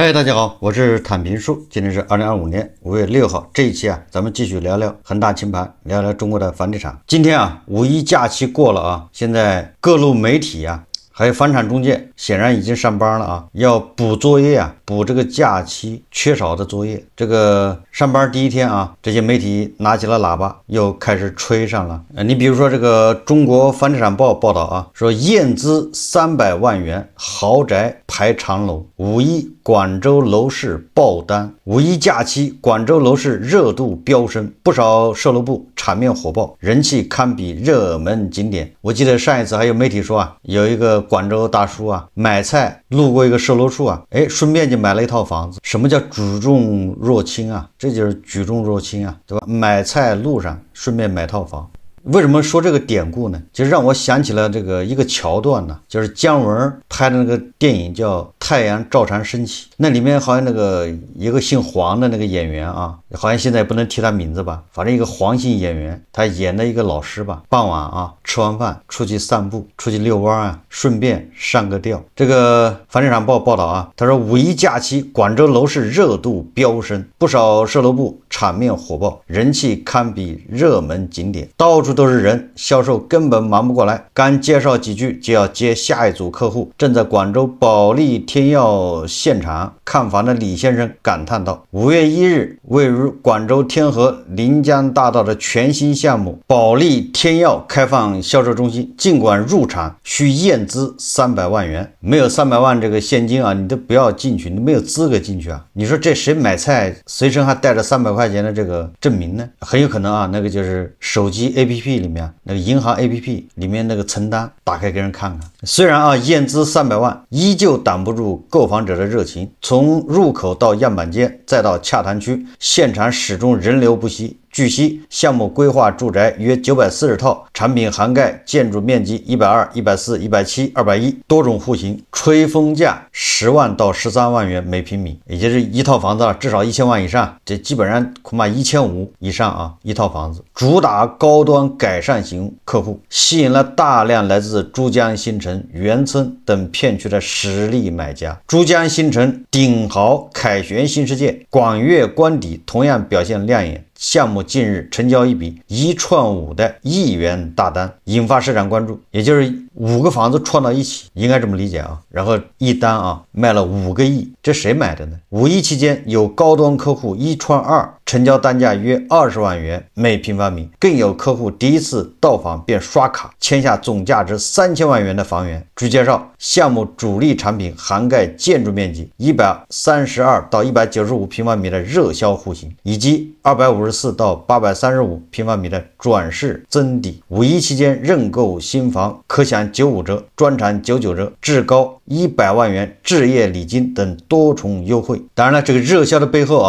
嗨，大家好，我是坦平树。今天是2025年5月6号，这一期咱们继续聊聊恒大清盘，聊聊中国的房地产。今天五一假期过了现在各路媒体还有房产中介显然已经上班了要补作业补这个假期缺少的作业。这个上班第一天这些媒体拿起了喇叭又开始吹上了。你比如说这个中国房地产报报道说验资300万元豪宅排长龙，五一广州楼市爆单。五一假期广州楼市热度飙升，不少售楼部场面火爆，人气堪比热门景点。我记得上一次还有媒体说有一个广州大叔买菜路过一个售楼处顺便就买了一套房子。什么叫举重若轻这就是举重若轻对吧？买菜路上顺便买套房。为什么说这个典故呢？就让我想起了这个一个桥段就是姜文拍的那个电影叫《太阳照常升起》，那里面好像那个一个姓黄的那个演员好像现在不能提他名字吧，反正一个黄姓演员，他演的一个老师吧，傍晚吃完饭出去散步，出去遛弯顺便上个吊。这个房地产报报道他说五一假期广州楼市热度飙升，不少售楼部场面火爆，人气堪比热门景点，到处都是人，销售根本忙不过来。刚介绍几句就要接下一组客户。正在广州保利天耀现场看房的李先生感叹道：5月1日，位于广州天河临江大道的全新项目保利天耀开放销售中心，尽管入场需验资300万元，没有300万这个现金你都不要进去，你没有资格进去你说这谁买菜随身还带着300块钱的这个证明呢？很有可能那个就是手机 APP 里面那个银行 APP 里面那个存单打开给人看看。虽然验资300万依旧挡不住购房者的热情，从入口到样板间再到洽谈区，现场始终人流不息。据悉，项目规划住宅约940套，产品涵盖建筑面积120、140、170、210多种户型，吹风价10万到13万元每平米，也就是一套房子至少1000万以上，这基本上恐怕1500以上一套房子。主打高端改善型客户，吸引了大量来自珠江新城、元村等片区的实力买家。珠江新城、鼎豪、凯旋新世界、广悦官邸同样表现亮眼。项目近日成交一笔1.5的亿元大单，引发市场关注。也就是5个房子串到一起，应该这么理解然后一单卖了5个亿，这谁买的呢？五一期间有高端客户1.2成交单价约20万元每平方米，更有客户第一次到访便刷卡签下总价值3000万元的房源。据介绍，项目主力产品涵盖建筑面积132到195平方米的热销户型，以及254到835平方米的转式增底。五一期间认购新房可享95折、专场99折、至高100万元置业礼金等多重优惠。当然了，这个热销的背后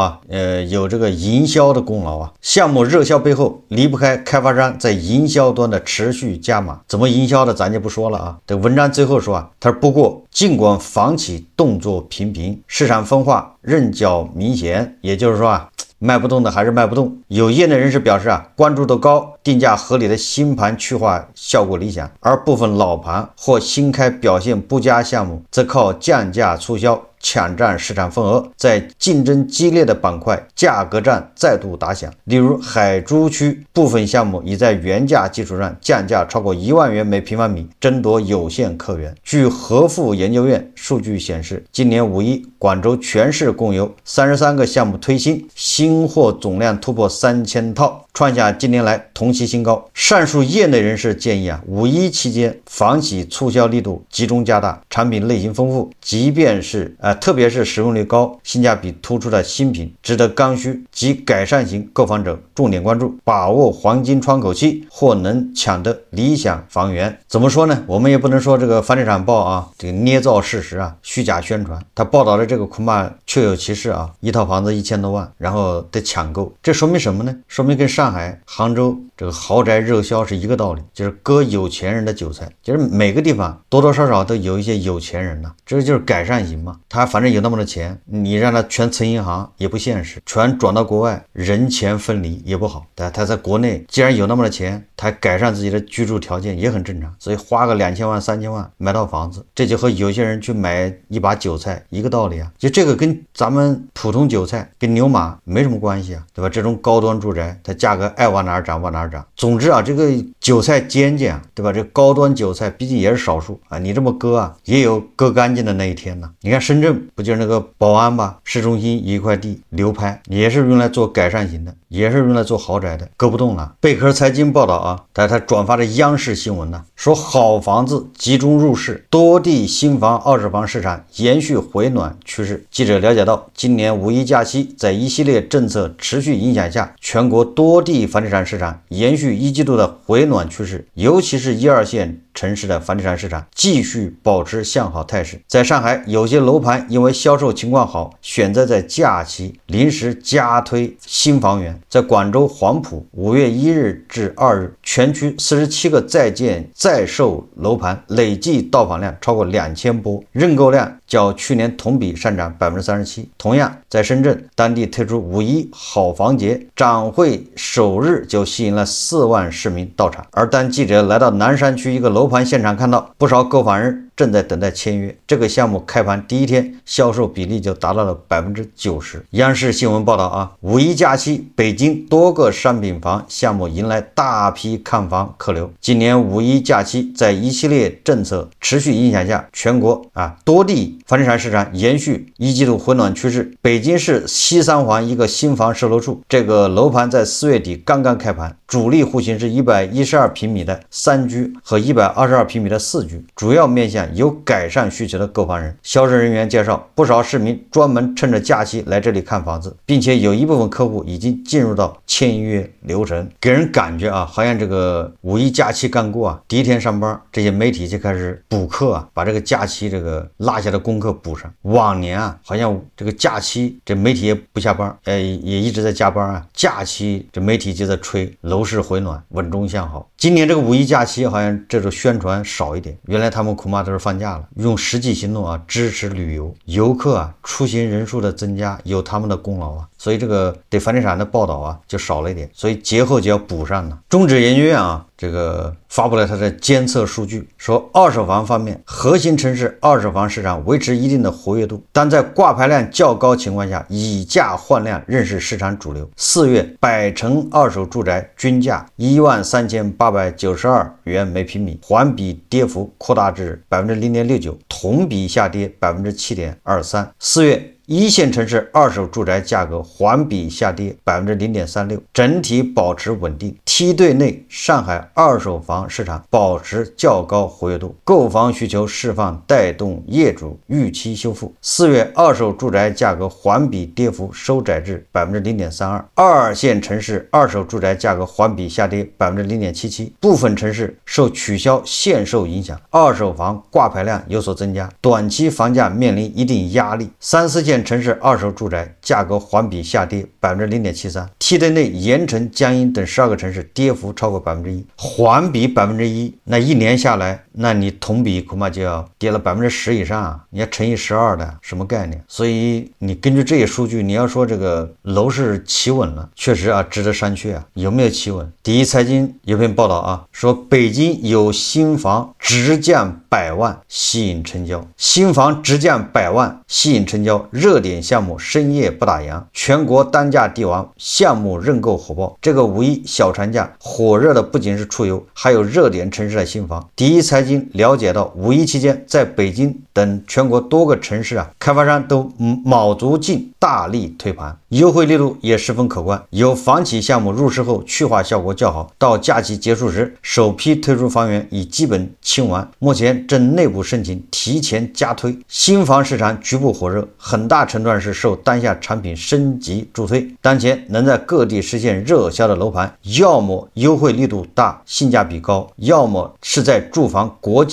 有这个营销的功劳项目热销背后离不开开发商在营销端的持续加码。怎么营销的咱就不说了这文章最后说他说不过尽管房企动作频频，市场分化刃脚明显，也就是说卖不动的还是卖不动。有业内人士表示关注度高、定价合理的新盘去化效果理想，而部分老盘或新开表现不佳项目则靠降价促销抢占市场份额，在竞争激烈的板块价格战再度打响。例如海珠区部分项目已在原价基础上降价超过1万元每平方米，争夺有限客源。据和富研究院数据显示，今年五一广州全市共有33个项目推新，新货总量突破3000套，创下今年来同期新高。上述业内人士建议五一期间房企促销力度集中加大，产品类型丰富，即便是特别是使用率高、性价比突出的新品，值得刚需及改善型购房者重点关注，把握黄金窗口期，或能抢得理想房源。怎么说呢？我们也不能说这个房地产报这个捏造事实虚假宣传。他报道的这个恐怕确有其事一套房子1000多万，然后得抢购，这说明什么呢？说明跟上上海、杭州这个豪宅热销是一个道理，就是割有钱人的韭菜，就是每个地方多多少少都有一些有钱人呢，这就是改善型嘛。他反正有那么多钱，你让他全存银行也不现实，全转到国外，人钱分离也不好。他在国内既然有那么多钱，他改善自己的居住条件也很正常，所以花个2000万、3000万买套房子，这就和有些人去买一把韭菜一个道理啊。就这个跟咱们普通韭菜跟牛马没什么关系啊，对吧？这种高端住宅，它价格爱往哪儿涨往哪儿涨。总之啊，这个韭菜尖尖啊，对吧？这高端韭菜毕竟也是少数啊，你这么割啊，也有割干净的那一天呢。你看深圳不就是那个宝安吧，市中心一块地流拍，也是用来做改善型的，也是用来做豪宅的，割不动了。贝壳财经报道啊，他转发的央视新闻呢，说好房子集中入市，多地新房二手房市场延续回暖趋势。记者了解到，今年五一假期在一系列政策持续影响下，全国多地房地产市场延续一季度的回暖趋势，尤其是1、2线城市的房地产市场继续保持向好态势。在上海，有些楼盘因为销售情况好，选择在假期临时加推新房源。在广州黄埔5月1日至2日，全区47个在建在售楼盘累计到访量超过2000波，认购量较去年同比上涨37%。同样，在深圳，当地推出5·1好房节展会首日就吸引了4万市民到场。而当记者来到南山区一个楼盘现场，看到不少购房人正在等待签约。这个项目开盘第一天，销售比例就达到了90%。央视新闻报道啊，5·1假期，北京多个商品房项目迎来大批看房客流。今年5·1假期，在一系列政策持续影响下，全国多地房地产市场延续一季度回暖趋势。北京市西三环一个新房售楼处，这个楼盘在4月底刚刚开盘，主力户型是112平米的3居和122平米的4居，主要面向有改善需求的购房人。销售人员介绍，不少市民专门趁着假期来这里看房子，并且有一部分客户已经进入到签约流程。给人感觉啊，好像这个5·1假期刚过啊，第一天上班，这些媒体就开始补课啊，把这个假期这个落下的功课补上。往年啊，好像这个假期这媒体也不下班，也一直在加班啊，假期这媒体就在吹楼市回暖，稳中向好。今年这个5·1假期好像这种宣传少一点，原来他们恐怕都是放假了，用实际行动啊支持旅游，游客啊出行人数的增加有他们的功劳啊，所以这个对房地产的报道啊就少了一点，所以节后就要补上了。中指研究院啊这个发布了它的监测数据，说二手房方面，核心城市二手房市场维持一定的活跃度，但在挂牌量较高情况下，以价换量仍是市场主流。4月百城二手住宅均价13892元每平米，环比跌幅扩大至0.69%，同比下跌7.23%。4月一线城市二手住宅价格环比下跌0.36%，整体保持稳定。梯队内，上海二手房市场保持较高活跃度，购房需求释放带动业主预期修复。4月二手住宅价格环比跌幅收窄至0.32%，二线城市二手住宅价格环比下跌0.77%，部分城市受取消限售影响，二手房挂牌量有所增加，短期房价面临一定压力。3、4线城市二手住宅价格环比下跌0.73%，梯队内盐城、江阴等12个城市跌幅超过1%，环比1%，那一年下来，那你同比恐怕就要跌了10%以上啊，你要乘以12的，什么概念？所以你根据这些数据，你要说这个楼市企稳了，确实啊值得商榷啊。有没有企稳？第一财经有篇报道啊，说北京有新房直降100万吸引成交，新房直降100万吸引成交，热点项目深夜不打烊，全国单价帝王项目认购火爆。这个5·1小长假火热的不仅是出游，还有热点城市的新房。第一财经了解到，5·1期间在北京等全国多个城市开发商都卯足劲大力推盘，优惠力度也十分可观。有房企项目入市后去化效果较好，到假期结束时，首批推出房源已基本清完，目前正内部申请提前加推。新房市场局部火热，很大程度上是受当下产品升级助推。当前能在各地实现热销的楼盘，要么优惠力度大，性价比高，要么是在住房国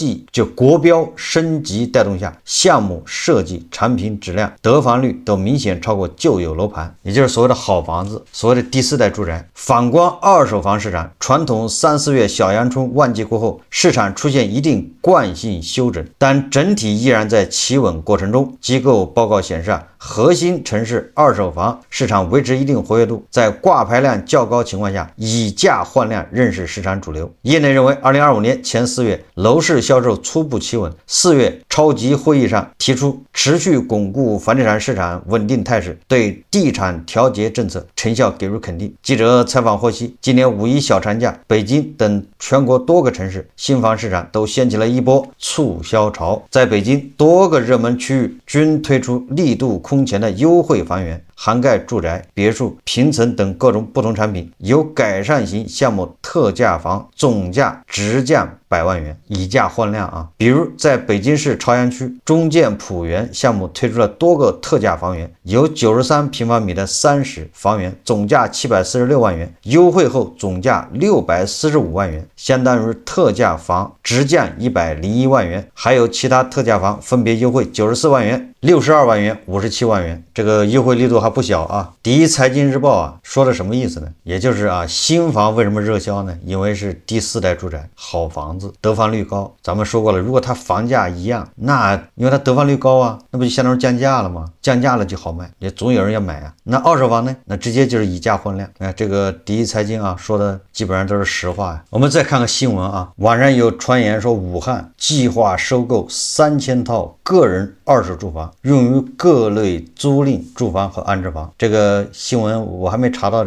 标升级带动下，项目设计、产品质量、得房率都明显超过旧有楼盘，也就是所谓的好房子，所谓的第四代住宅。反观二手房市场，传统3、4月小阳春旺季过后，市场出现一定惯性休整，但整体依然在企稳过程中。机构报告显示核心城市二手房市场维持一定活跃度，在挂牌量较高情况下，以价换量仍是市场主流。业内认为，2025年前4月楼市销售初步企稳，4月超级会议上提出持续巩固房地产市场稳定态势，对地产调节政策成效给予肯定。记者采访获悉，今年5一小长假，北京等全国多个城市新房市场都掀起了一波促销潮。在北京，多个热门区域均推出力度空前的优惠房源，涵盖住宅、别墅、平层等各种不同产品，有改善型项目特价房总价直降100万元，以价换量啊。比如在北京市朝阳区中建浦园项目推出了多个特价房源，有93平方米的30房源，总价746万元，优惠后总价645万元，相当于特价房直降101万元。还有其他特价房分别优惠94万元、62万元、57万元，这个优惠力度还不小啊。第一财经日报说的什么意思呢？也就是新房为什么热销呢？因为是第4代住宅，好房子，得房率高。咱们说过了，如果它房价一样，那因为它得房率高那不就相当于降价了吗？降价了就好卖，也总有人要买那二手房呢？那直接就是以价换量。这个第一财经说的基本上都是实话我们再看看新闻网上有传言说武汉计划收购3000套个人二手住房，用于各类租赁住房和安置房。这个新闻我还没查到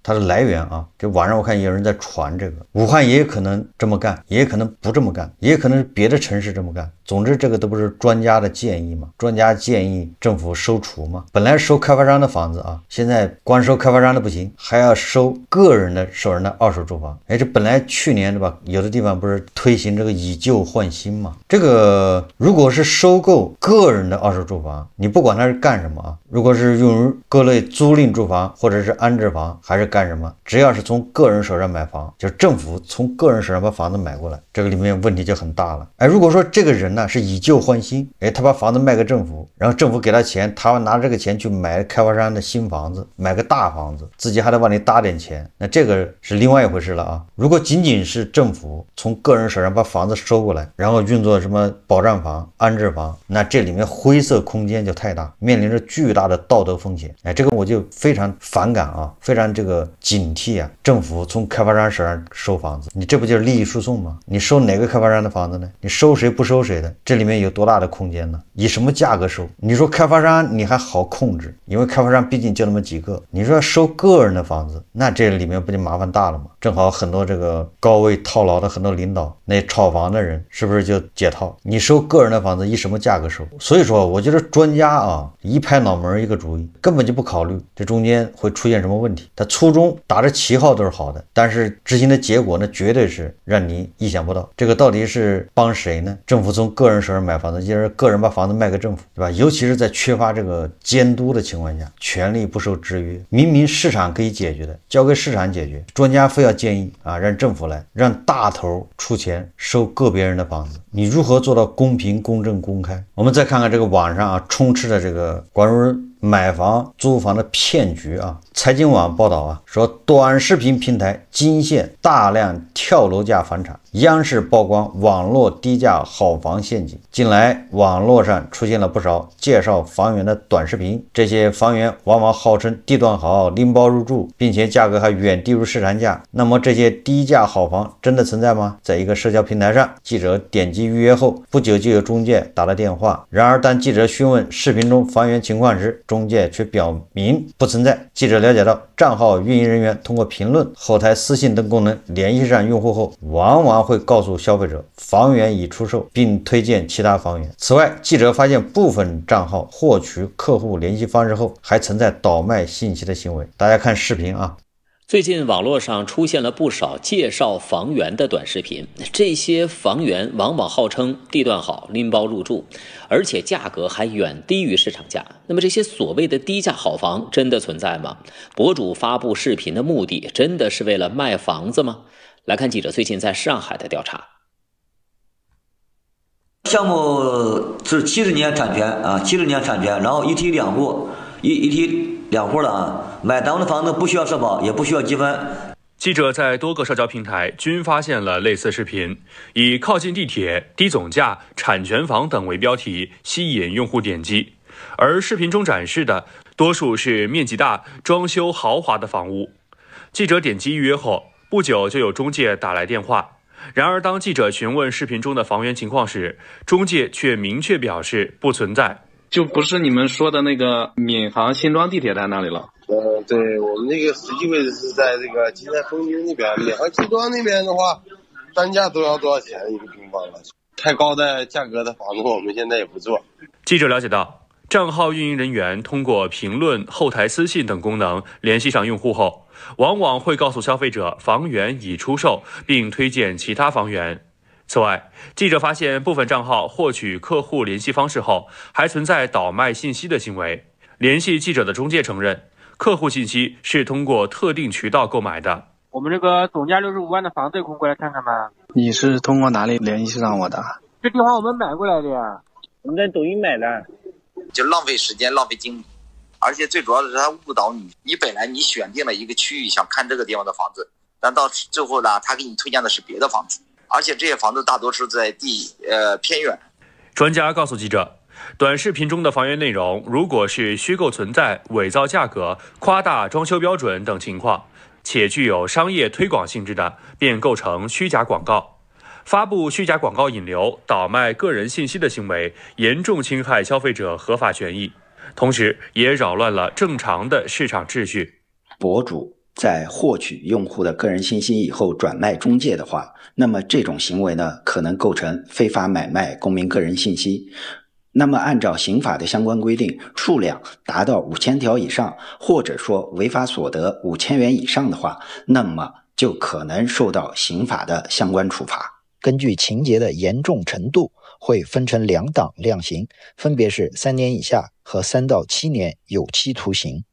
它的来源这网上我看有人在传这个。武汉也有可能这么干，也可能不这么干，也可能是别的城市这么干。总之这个都不是专家的建议嘛，专家建议政府收除嘛。本来收开发商的房子现在光收开发商的不行，还要收个人的手人的二手住房。这本来去年对吧，有的地方不是推行这个以旧换新嘛？这个如果是收购个人的二手住房，你不管它是干什么如果是用于各类租赁住房或者是安置房还是干什么，只要是从个人手上买房，就是政府从个人手上把房子买过来，这个里面问题就很大了。如果说这个人是以旧换新，他把房子卖给政府，然后政府给他钱，他拿这个钱去买开发商的新房子，买个大房子，自己还得往里搭点钱，那这个是另外一回事了如果仅仅是政府从个人手上把房子收过来，然后运作什么保障房、安置房，那这里面灰色空间就太大，面临着巨大的道德风险。这个我就非常反感非常这个警惕政府从开发商手上收房子，你这不就是利益输送吗？你收哪个开发商的房子呢？你收谁不收谁的？这里面有多大的空间呢？以什么价格收？你说开发商你还好控制，因为开发商毕竟就那么几个。你说收个人的房子，那这里面不就麻烦大了吗？正好很多这个高位套牢的很多领导，那炒房的人是不是就解套？你收个人的房子以什么价格收？所以说我觉得专家一拍脑门一个主意，根本就不考虑这中间会出现什么问题。他初衷打着旗号都是好的，但是执行的结果呢，绝对是让你意想不到。这个到底是帮谁呢？政府从个人手上买房子，就是个人把房子卖给政府，对吧？尤其是在缺乏这个监督的情况下，权力不受制约，明明市场可以解决的，交给市场解决，专家非要建议让政府来，让大头出钱收个别人的房子，你如何做到公平、公正、公开？我们再看看这个网上充斥的这个关于买房租房的骗局财经网报道说，短视频平台惊现大量跳楼价房产，央视曝光网络低价好房陷阱。近来网络上出现了不少介绍房源的短视频，这些房源往往号称地段好、拎包入住，并且价格还远低于市场价。那么这些低价好房真的存在吗？在一个社交平台上，记者点击预约后，不久就有中介打了电话。然而当记者询问视频中房源情况时，中介却表明不存在。记者了解到，账号运营人员通过评论、后台私信等功能联系上用户后，往往会告诉消费者房源已出售，并推荐其他房源。此外，记者发现部分账号获取客户联系方式后，还存在倒卖信息的行为。大家看视频最近网络上出现了不少介绍房源的短视频，这些房源往往号称地段好、拎包入住，而且价格还远低于市场价。那么这些所谓的低价好房真的存在吗？博主发布视频的目的真的是为了卖房子吗？来看记者最近在上海的调查。项目是70年产权啊，70年产权，然后一梯两户，一梯两户的啊，买咱们的房子不需要社保，也不需要积分。记者在多个社交平台均发现了类似视频，以靠近地铁、低总价、产权房等为标题，吸引用户点击。而视频中展示的多数是面积大、装修豪华的房屋。记者点击预约后，不久就有中介打来电话。然而，当记者询问视频中的房源情况时，中介却明确表示不存在。就不是你们说的那个闵行新庄地铁站那里了。对，我们那个实际位置是在这个金山风云那边，闵行新庄那边的话，单价都要多少钱一个平方了？太高的价格的房子，我们现在也不做。记者了解到，账号运营人员通过评论、后台私信等功能联系上用户后，往往会告诉消费者房源已出售，并推荐其他房源。此外，记者发现部分账号获取客户联系方式后，还存在倒卖信息的行为。联系记者的中介承认，客户信息是通过特定渠道购买的。我们这个总价65万的房子，空过来看看吧。你是通过哪里联系上我的？这地方我们买过来的呀，我们在抖音买的。就浪费时间、浪费精力，而且最主要的是它误导你。你本来你选定了一个区域想看这个地方的房子，但到最后呢，他给你推荐的是别的房子，而且这些房子大多是在偏远。专家告诉记者，短视频中的房源内容如果是虚构存在、伪造价格、夸大装修标准等情况，且具有商业推广性质的，便构成虚假广告。发布虚假广告引流、倒卖个人信息的行为，严重侵害消费者合法权益，同时也扰乱了正常的市场秩序。博主在获取用户的个人信息以后转卖中介的话，那么这种行为呢，可能构成非法买卖公民个人信息。那么按照刑法的相关规定，数量达到5000条以上，或者说违法所得5000元以上的话，那么就可能受到刑法的相关处罚。根据情节的严重程度，会分成2档量刑，分别是3年以下和3到7年有期徒刑。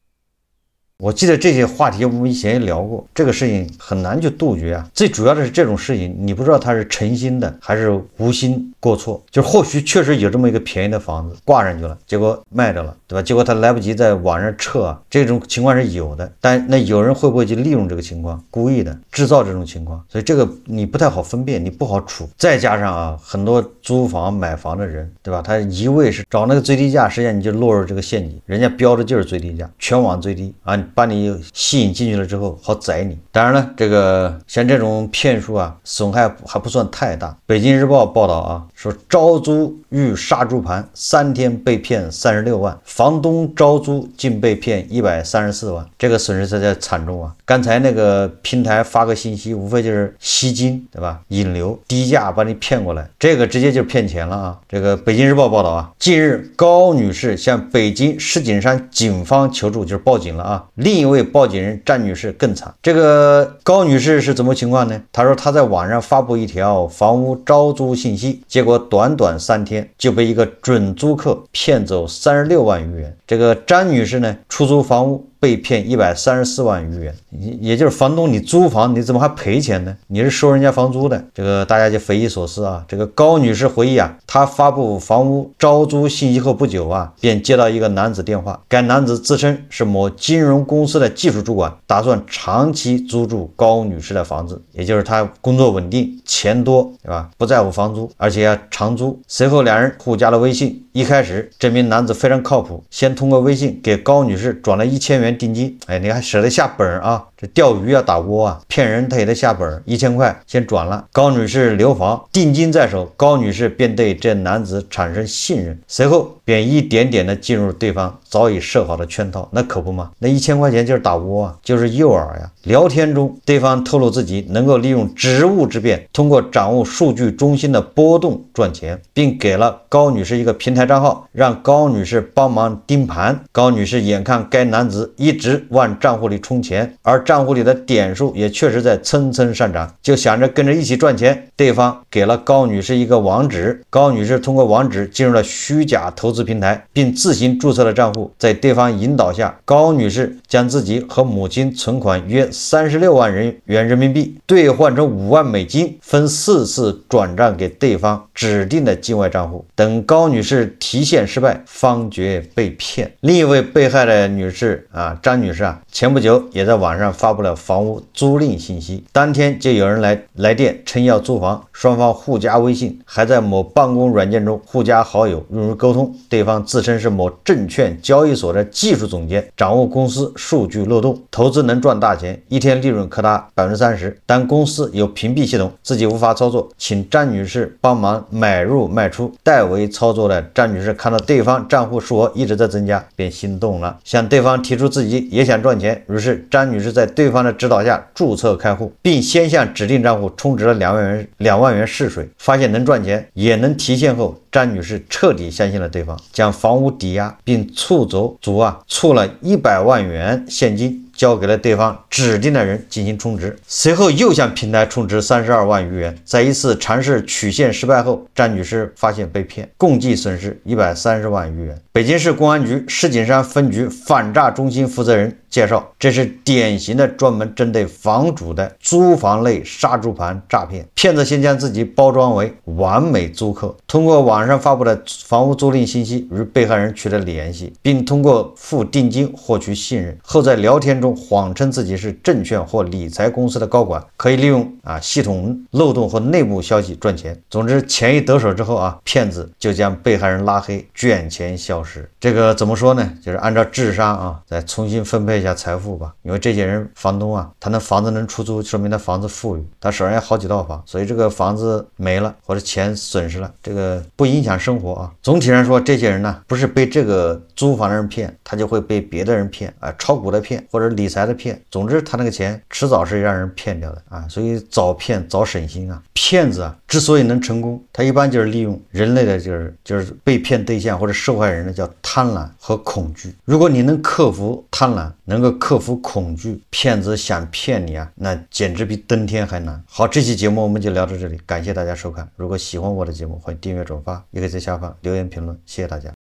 我记得这些话题我们以前也聊过，这个事情很难去杜绝啊。最主要的是这种事情，你不知道他是诚心的还是无心过错，就是或许确实有这么一个便宜的房子挂上去了，结果卖着了，对吧？结果他来不及在网上撤啊，这种情况是有的。但那有人会不会去利用这个情况，故意的制造这种情况？所以这个你不太好分辨，你不好处。再加上啊，很多租房买房的人，对吧？他一味是找那个最低价，实际上你就落入这个陷阱，人家标的就是最低价，全网最低啊。把你吸引进去了之后，好宰你。当然了，这个像这种骗术啊，损害还不算太大。北京日报报道啊，说招租遇杀猪盘，3天被骗36万，房东招租竟被骗134万，这个损失才惨重啊。刚才那个平台发个信息，无非就是吸金，对吧？引流，低价把你骗过来，这个直接就是骗钱了啊。这个北京日报报道啊，近日高女士向北京石景山警方求助，就是报警了啊。另一位报警人詹女士更惨，这个高女士是怎么情况呢？她说她在网上发布一条房屋招租信息，结果短短3天就被一个准租客骗走36万余元。这个詹女士呢，出租房屋被骗134万余元，也就是房东你租房你怎么还赔钱呢？你是收人家房租的，这个大家就匪夷所思啊。这个高女士回忆啊，她发布房屋招租信息后不久啊，便接到一个男子电话，该男子自称是某金融公司的技术主管，打算长期租住高女士的房子，也就是他工作稳定，钱多，对吧？不在乎房租，而且要长租。随后两人互加了微信，一开始这名男子非常靠谱，先通过微信给高女士转了1000元定金。哎，你还舍得下本啊？这钓鱼要打窝啊，骗人他也得下本，1000块先转了。高女士留房，定金在手，高女士便对这男子产生信任，随后便一点点的进入对方早已设好的圈套。那可不嘛，那1000块钱就是打窝啊，就是诱饵呀。聊天中，对方透露自己能够利用职务之便，通过掌握数据中心的波动赚钱，并给了高女士一个平台账号，让高女士帮忙盯盘。高女士眼看该男子一直往账户里充钱，而账账户里的点数也确实在蹭蹭上涨，就想着跟着一起赚钱。对方给了高女士一个网址，高女士通过网址进入了虚假投资平台，并自行注册了账户。在对方引导下，高女士将自己和母亲存款约36万元人民币兑换成5万美金，分4次转账给对方指定的境外账户。等高女士提现失败，方觉被骗。另一位被害的女士张女士前不久也在网上发布了房屋租赁信息，当天就有人来电称要租房，双方互加微信，还在某办公软件中互加好友，入沟通。对方自称是某证券交易所的技术总监，掌握公司数据漏洞，投资能赚大钱，一天利润可达30%。但公司有屏蔽系统，自己无法操作，请张女士帮忙买入卖出。代为操作的张女士看到对方账户数额一直在增加，便心动了，向对方提出自己也想赚钱。于是张女士在对方的指导下注册开户，并先向指定账户充值了2万元试水，发现能赚钱也能提现后，张女士彻底相信了对方，将房屋抵押，并促了100万元现金交给了对方指定的人进行充值，随后又向平台充值32万余元。在一次尝试取现失败后，张女士发现被骗，共计损失130万余元。北京市公安局石景山分局反诈中心负责人介绍，这是典型的专门针对房主的租房类杀猪盘诈骗。骗子先将自己包装为完美租客，通过网上发布的房屋租赁信息与被害人取得联系，并通过付定金获取信任，后在聊天中谎称自己是证券或理财公司的高管，可以利用系统漏洞和内部消息赚钱。总之，钱一得手之后骗子就将被害人拉黑，卷钱消失。这个怎么说呢？就是按照智商再重新分配一下财富吧。因为这些人房东他的房子能出租，说明他房子富裕，他手上有好几套房，所以这个房子没了或者钱损失了，这个不影响生活总体上说，这些人呢不是被这个租房的人骗，他就会被别的人骗炒股的骗或者理财的骗。总之他那个钱迟早是让人骗掉的所以早骗早省心骗子之所以能成功，他一般就是利用人类的就是被骗对象或者受害人的叫贪婪和恐惧。如果你能克服贪婪，能够克服恐惧，骗子想骗你那简直比登天还难。好，这期节目我们就聊到这里，感谢大家收看。如果喜欢我的节目，欢迎订阅转发，也可以在下方留言评论，谢谢大家。